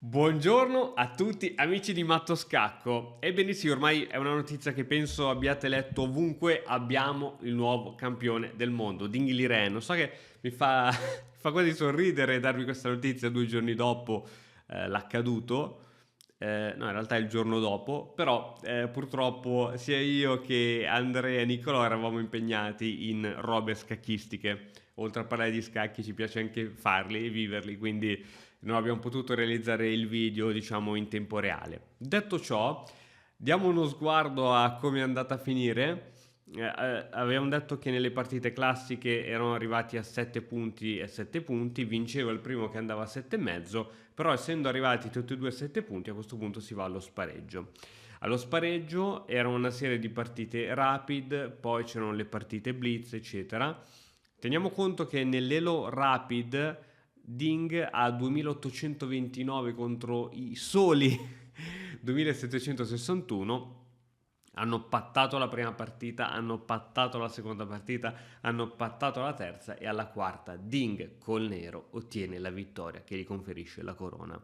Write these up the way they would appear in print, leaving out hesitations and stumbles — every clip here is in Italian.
Buongiorno a tutti amici di Matto Scacco. Ebbene sì, ormai è una notizia che penso abbiate letto ovunque, abbiamo il nuovo campione del mondo, Ding Liren. So che mi fa, mi fa quasi sorridere darvi questa notizia 2 giorni dopo l'accaduto. No, in realtà è il giorno dopo, però purtroppo sia io che Andrea e Nicolò eravamo impegnati in robe scacchistiche. Oltre a parlare di scacchi ci piace anche farli e viverli, quindi non abbiamo potuto realizzare il video, diciamo, in tempo reale. Detto ciò, diamo uno sguardo a come è andata a finire. Avevamo detto che nelle partite classiche erano arrivati a 7 punti e 7 punti, vinceva il primo che andava a 7,5, però essendo arrivati tutti e due a 7 punti, a questo punto si va allo spareggio. Allo spareggio era una serie di partite rapid, poi c'erano le partite blitz, eccetera. Teniamo conto che nell'Elo Rapid Ding ha 2829 contro i soli 2761. Hanno pattato la prima partita, hanno pattato la seconda partita, hanno pattato la terza e alla quarta Ding col nero ottiene la vittoria che gli conferisce la corona.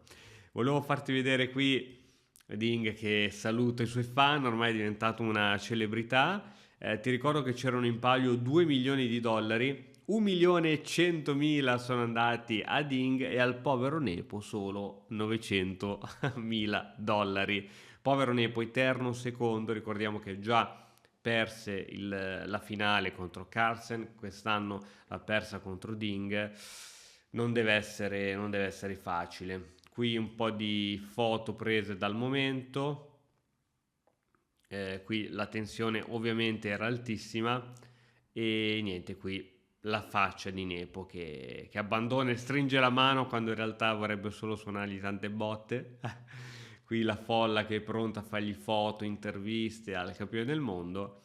Volevo farti vedere qui Ding che saluta i suoi fan, ormai è diventato una celebrità. Ti ricordo che c'erano in palio 2 milioni di dollari, 1 milione e 100.000 sono andati a Ding e al povero Nepo solo 900.000 dollari. Povero Nepo, eterno secondo, ricordiamo che già perse la finale contro Carlsen, quest'anno l'ha persa contro Ding, non deve essere facile. Qui un po' di foto prese dal momento. Qui la tensione ovviamente era altissima e niente, qui la faccia di Nepo che abbandona e stringe la mano quando in realtà vorrebbe solo suonargli tante botte. Qui la folla che è pronta a fargli foto, interviste al campione del mondo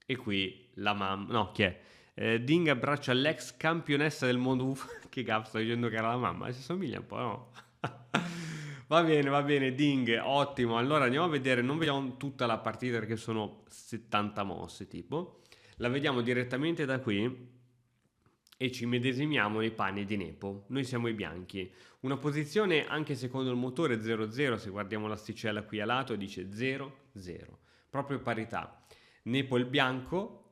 e qui la mamma, no, chi è? Ding abbraccia l'ex campionessa del mondo. Che cazzo, sto dicendo che era la mamma, si somiglia un po', no? Va bene, Ding, ottimo. Allora andiamo a vedere, non vediamo tutta la partita perché sono 70 mosse tipo. La vediamo direttamente da qui e ci medesimiamo nei panni di Nepo. Noi siamo i bianchi. Una posizione anche secondo il motore 0-0, se guardiamo l'asticella qui a lato dice 0-0. Proprio parità. Nepo il bianco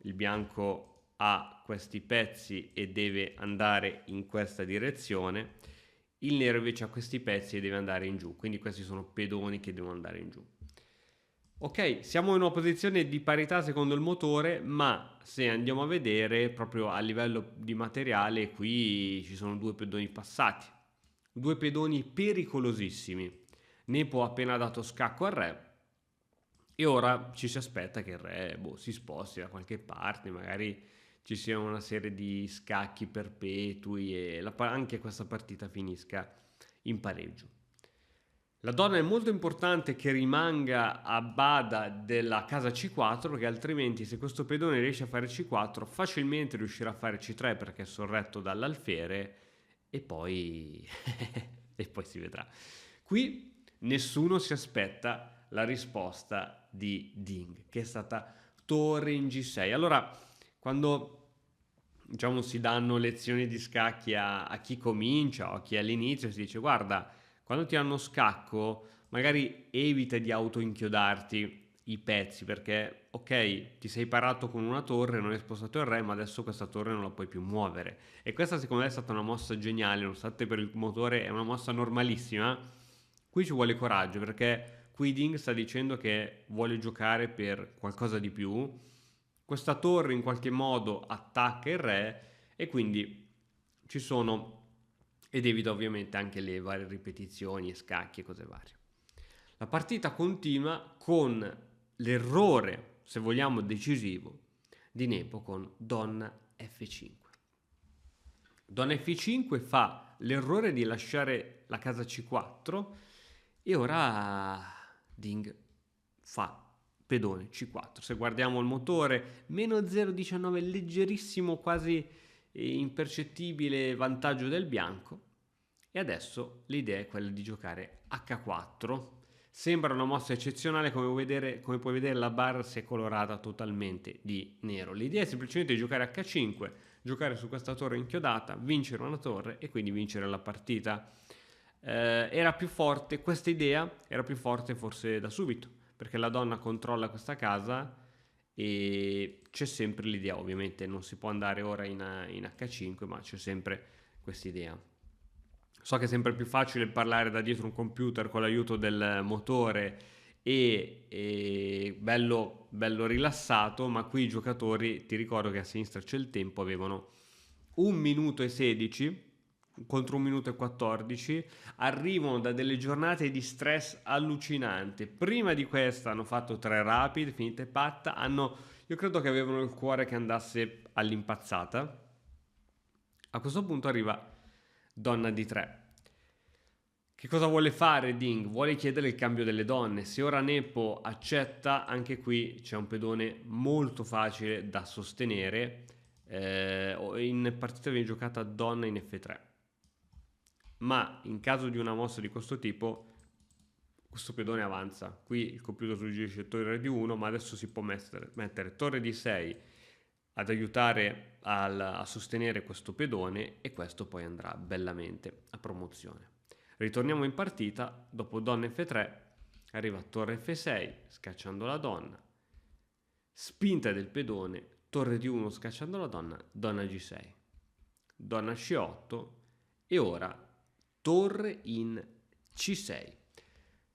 ha questi pezzi e deve andare in questa direzione. Il nero invece ha questi pezzi e deve andare in giù, quindi questi sono pedoni che devono andare in giù. Ok, siamo in una posizione di parità secondo il motore, ma se andiamo a vedere proprio a livello di materiale, qui ci sono due pedoni passati, due pedoni pericolosissimi. Nepo ha appena dato scacco al re e ora ci si aspetta che il re si sposti da qualche parte, magari ci sia una serie di scacchi perpetui e anche questa partita finisca in pareggio. La donna è molto importante che rimanga a bada della casa C4 perché altrimenti se questo pedone riesce a fare C4 facilmente riuscirà a fare C3 perché è sorretto dall'alfiere e poi, e poi si vedrà. Qui nessuno si aspetta la risposta di Ding che è stata torre in G6. Allora quando diciamo si danno lezioni di scacchi a chi comincia o a chi è all'inizio si dice guarda quando ti hanno scacco, magari evita di autoinchiodarti i pezzi perché, ok, ti sei parato con una torre, non hai spostato il re, ma adesso questa torre non la puoi più muovere. E questa secondo me è stata una mossa geniale, nonostante per il motore è una mossa normalissima. Qui ci vuole coraggio perché Quiding sta dicendo che vuole giocare per qualcosa di più. Questa torre in qualche modo attacca il re e quindi ci sono ed evita ovviamente anche le varie ripetizioni e scacchi e cose varie. La partita continua con l'errore, se vogliamo decisivo, di Nepo con Donna F5. Donna F5 fa l'errore di lasciare la casa C4 e ora Ding fa pedone C4. Se guardiamo il motore, meno 0,19, leggerissimo, quasi impercettibile vantaggio del bianco. E adesso l'idea è quella di giocare H4. Sembra una mossa eccezionale, come puoi vedere la barra si è colorata totalmente di nero. L'idea è semplicemente di giocare H5, giocare su questa torre inchiodata, vincere una torre e quindi vincere la partita. era più forte, questa idea era più forte forse da subito, perché la donna controlla questa casa e c'è sempre l'idea, ovviamente non si può andare ora in H5, ma c'è sempre questa idea. So che è sempre più facile parlare da dietro un computer con l'aiuto del motore e bello rilassato, ma qui i giocatori, ti ricordo che a sinistra c'è il tempo, avevano 1 minuto e 16 contro 1 minuto e 14, arrivano da delle giornate di stress allucinante. Prima di questa hanno fatto 3 rapid, finite patta, io credo che avevano il cuore che andasse all'impazzata. A questo punto arriva donna di 3. Che cosa vuole fare Ding? Vuole chiedere il cambio delle donne. Se ora Nepo accetta, anche qui c'è un pedone molto facile da sostenere. In partita viene giocata donna in F3. Ma in caso di una mossa di questo tipo, questo pedone avanza. Qui il computer suggerisce torre di 1, ma adesso si può mettere torre di 6 ad aiutare a sostenere questo pedone e questo poi andrà bellamente a promozione. Ritorniamo in partita, dopo donna F3 arriva torre F6 scacciando la donna, spinta del pedone, torre di 1 scacciando la donna, donna G6, donna C8 e ora torre in C6.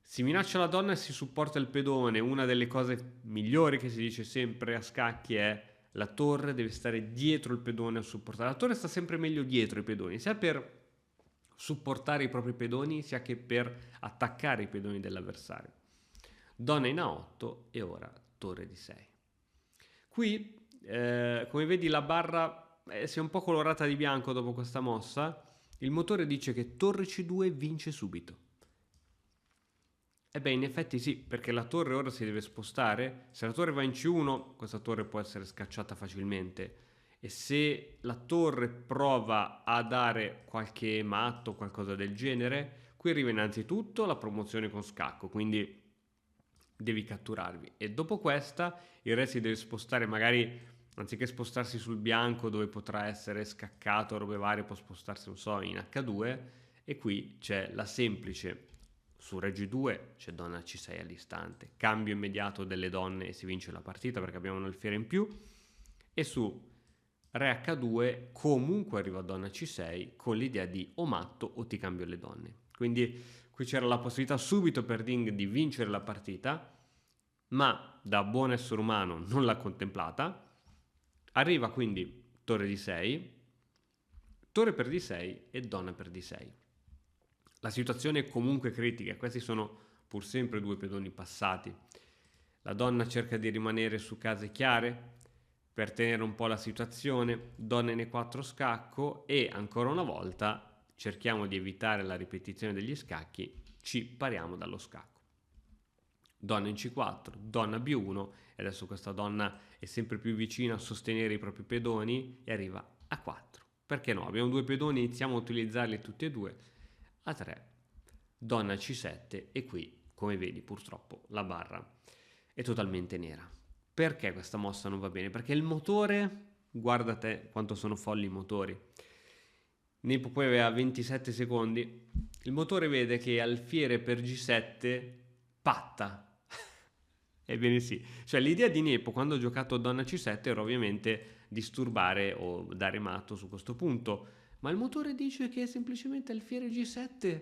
Si minaccia la donna e si supporta il pedone. Una delle cose migliori che si dice sempre a scacchi è la torre deve stare dietro il pedone a supportare. La torre sta sempre meglio dietro i pedoni, sia per supportare i propri pedoni, sia che per attaccare i pedoni dell'avversario. Donna in A8 e ora torre di 6. Qui, come vedi, la barra si è un po' colorata di bianco dopo questa mossa. Il motore dice che torre C2 vince subito. E beh, in effetti sì, perché la torre ora si deve spostare. Se la torre va in C1, questa torre può essere scacciata facilmente. E se la torre prova a dare qualche matto o qualcosa del genere, qui arriva innanzitutto la promozione con scacco, quindi devi catturarvi. E dopo questa il re si deve spostare, magari anziché spostarsi sul bianco dove potrà essere scaccato, robe varie, può spostarsi, non so, in H2. E qui c'è la semplice. Su Re G2 c'è donna C6 all'istante, cambio immediato delle donne e si vince la partita perché abbiamo un alfiere in più. E su Re H2 comunque arriva donna C6 con l'idea di o matto o ti cambio le donne. Quindi qui c'era la possibilità subito per Ding di vincere la partita, ma da buon essere umano non l'ha contemplata. Arriva quindi torre di 6, torre per D6 e donna per D6. La situazione è comunque critica, questi sono pur sempre 2 pedoni passati. La donna cerca di rimanere su case chiare per tenere un po' la situazione, donna in E4 scacco e ancora una volta cerchiamo di evitare la ripetizione degli scacchi, ci pariamo dallo scacco. Donna in C4, donna B1 e adesso questa donna è sempre più vicina a sostenere i propri pedoni e arriva a 4. Perché no? Abbiamo 2 pedoni, iniziamo a utilizzarli tutti e 2. A 3, donna C7 e qui, come vedi, purtroppo la barra è totalmente nera. Perché questa mossa non va bene? Perché il motore, guarda te quanto sono folli i motori. Nepo poi aveva 27 secondi, il motore vede che alfiere per G7 patta. Ebbene sì, cioè l'idea di Nepo quando ho giocato donna C7 era ovviamente disturbare o dare matto su questo punto, ma il motore dice che è semplicemente alfiere G7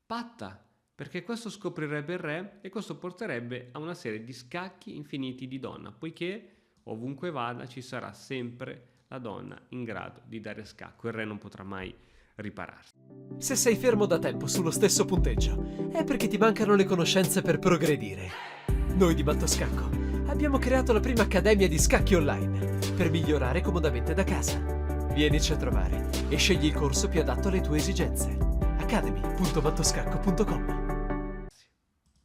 patta, perché questo scoprirebbe il re e questo porterebbe a una serie di scacchi infiniti di donna, poiché ovunque vada ci sarà sempre la donna in grado di dare scacco, il re non potrà mai ripararsi. Se sei fermo da tempo sullo stesso punteggio, è perché ti mancano le conoscenze per progredire. Noi di Mattoscacco abbiamo creato la prima accademia di scacchi online per migliorare comodamente da casa. Vienici a trovare e scegli il corso più adatto alle tue esigenze. academy.mattoscacco.com.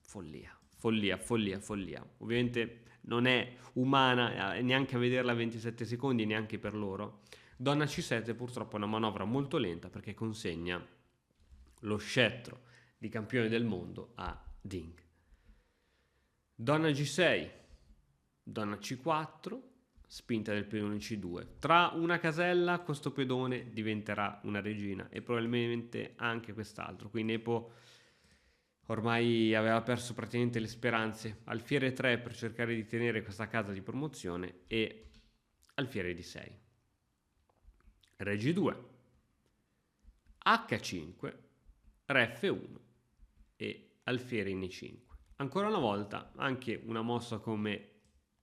Follia, follia, follia, follia. Ovviamente non è umana neanche a vederla a 27 secondi, neanche per loro. Donna C7 purtroppo è una manovra molto lenta perché consegna lo scettro di campione del mondo a Ding. Donna G6, donna C4, spinta del pedone C2. Tra una casella questo pedone diventerà una regina e probabilmente anche quest'altro. Qui Nepo ormai aveva perso praticamente le speranze. Alfiere 3 per cercare di tenere questa casa di promozione e alfiere di 6. Re G2, H5, Re F1 e alfiere in E5. Ancora una volta anche una mossa come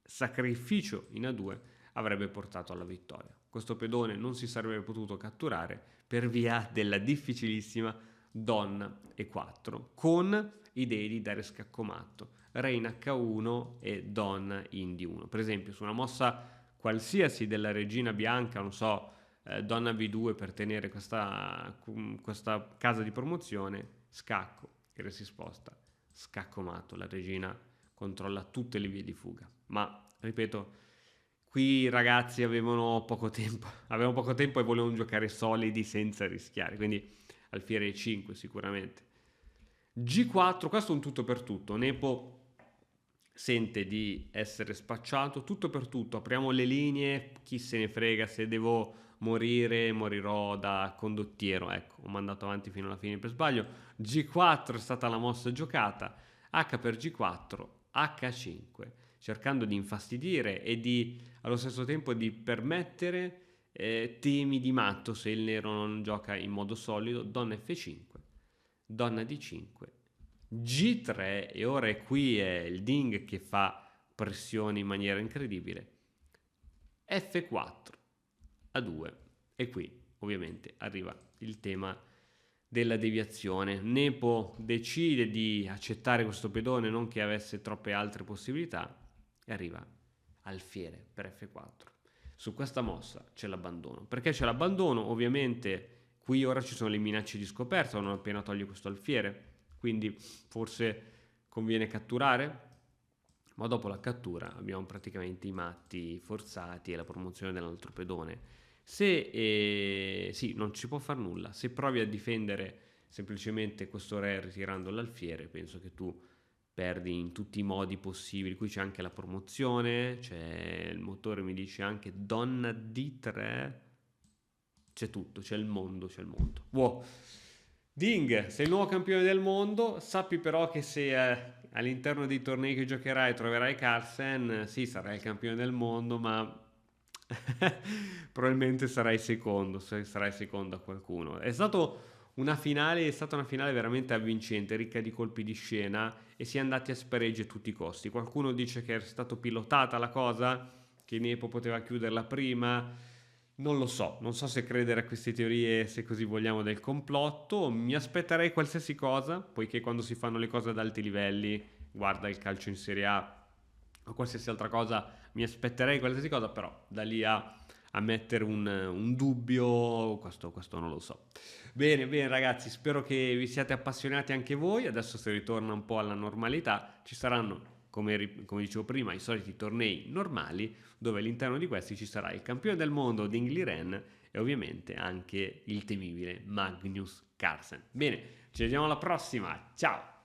sacrificio in A2 avrebbe portato alla vittoria. Questo pedone non si sarebbe potuto catturare per via della difficilissima donna E4 con i dei di dare scaccomatto, re in H1 e donna in D1. Per esempio su una mossa qualsiasi della regina bianca, non so, donna B2 per tenere questa casa di promozione, scacco, il re si sposta, scaccomatto, la regina controlla tutte le vie di fuga. Ma ripeto, qui i ragazzi avevano poco tempo e volevano giocare solidi senza rischiare, quindi alfiere E5 sicuramente. G4, questo è un tutto per tutto. Nepo sente di essere spacciato, tutto per tutto, apriamo le linee, chi se ne frega, se devo morire morirò da condottiero. Ecco, ho mandato avanti fino alla fine per sbaglio. G4 è stata la mossa giocata, H per G4, H5, cercando di infastidire e di allo stesso tempo di permettere temi di matto se il nero non gioca in modo solido. Donna F5, donna D5, G3 e ora qui è il Ding che fa pressione in maniera incredibile, F4, A2 e qui ovviamente arriva il tema della deviazione. Nepo decide di accettare questo pedone, non che avesse troppe altre possibilità, e arriva alfiere per F4. Su questa mossa c'è l'abbandono. Perché c'è l'abbandono? Ovviamente qui ora ci sono le minacce di scoperta, non appena toglie questo alfiere, quindi forse conviene catturare, ma dopo la cattura abbiamo praticamente i matti forzati e la promozione dell'altro pedone. Se sì, non ci può far nulla. Se provi a difendere semplicemente questo re ritirando l'alfiere, penso che tu perdi in tutti i modi possibili. Qui c'è anche la promozione, c'è il motore, mi dice anche donna D3, c'è tutto, c'è il mondo. Wow. Ding, sei il nuovo campione del mondo, sappi però che se all'interno dei tornei che giocherai troverai Carlsen, sì, sarai il campione del mondo, ma probabilmente sarai secondo a qualcuno. È stata una finale veramente avvincente, ricca di colpi di scena e si è andati a spareggi a tutti i costi. Qualcuno dice che è stato pilotata la cosa, che Nepo poteva chiuderla prima. Non lo so, non so se credere a queste teorie, se così vogliamo, del complotto. Mi aspetterei qualsiasi cosa, poiché quando si fanno le cose ad alti livelli, guarda il calcio in Serie A o qualsiasi altra cosa, mi aspetterei qualsiasi cosa, però da lì a mettere un dubbio, questo non lo so. Bene ragazzi, spero che vi siate appassionati anche voi. Adesso si ritorna un po' alla normalità, ci saranno, come dicevo prima, i soliti tornei normali, dove all'interno di questi ci sarà il campione del mondo Ding Liren e ovviamente anche il temibile Magnus Carlsen. Bene, ci vediamo alla prossima, ciao!